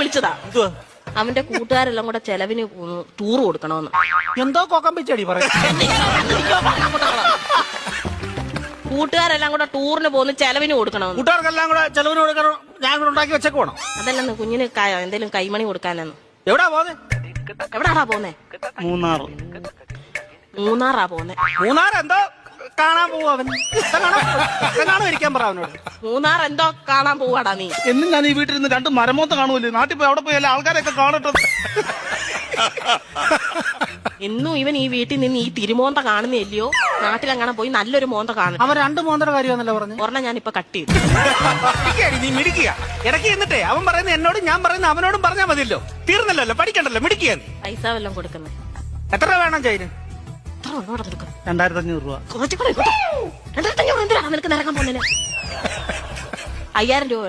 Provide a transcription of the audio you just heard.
വിളിച്ചതാ. എന്തുവാ? അവന്റെ കൂട്ടുകാരെല്ലാം കൂടെ ചെലവിന് ടൂർ കൊടുക്കണമെന്ന്. എന്തോ കോക്കം പിച്ചടി പറയും. കൂട്ടുകാരെല്ലാം കൂടെ ടൂറിന് പോകുന്ന ചെലവിന് കൊടുക്കണമെന്ന്. കൂട്ടുകാർക്കെല്ലാം കൂടെ ചെലവിന് കൊടുക്കണം. ഞാൻ കൂടെ ഉണ്ടാക്കി വെച്ചേക്ക് പോണം. അതല്ലെന്ന് കുഞ്ഞിന് എന്തേലും കൈമണി കൊടുക്കാനെന്ന്. എവിടാ പോന്നെ? എവിടാടാ പോന്നെ? മൂന്നാറാ പോന്നെ. മൂന്നാർ എന്തോ കാണാൻ പോവും അവൻ. കാണാൻ ഇരിക്കാൻ പറ അവനോട്. മൂന്നാർ എന്തോ കാണാൻ പോവാടാ നീ. എന്നും ഞാൻ ഈ വീട്ടിൽ നിന്ന് 2 മരമോത്ത കാണുമല്ലോ. നാട്ടിൽ പോയി അവിടെ പോയി എല്ലാ ആൾക്കാരെയൊക്കെ കാണട്ടെ. എന്നും ഇവൻ ഈ വീട്ടിൽ നിന്ന് ഈ തിരുമോന്ത കാണുന്നില്ലയോ? നാട്ടിലെങ്ങനെ പോയി നല്ലൊരു മോന്ത കാണും. അവൻ 2 മോന്തയുടെ കാര്യമാണല്ലോ പറഞ്ഞു. ഒരെണ്ണം ഞാൻ ഇപ്പൊ കട്ട് ചെയ്തു. നീ മിടിക്കുക. ഇടയ്ക്ക് എന്നിട്ടേ അവൻ പറയുന്ന എന്നോടും ഞാൻ പറയുന്ന അവനോടും പറഞ്ഞാൽ മതിയല്ലോ. തീർന്നല്ലോ, പഠിക്കണ്ടല്ലോ, മിടിക്കുക. പൈസ വല്ലതും കൊടുക്കുന്നത്. എത്ര വേണം ചൈന്? 2500 രൂപ. 2500 എന്തിനാണ് നിനക്ക് നിരക്കാൻ പോകുന്നതിന്? 5000 രൂപ.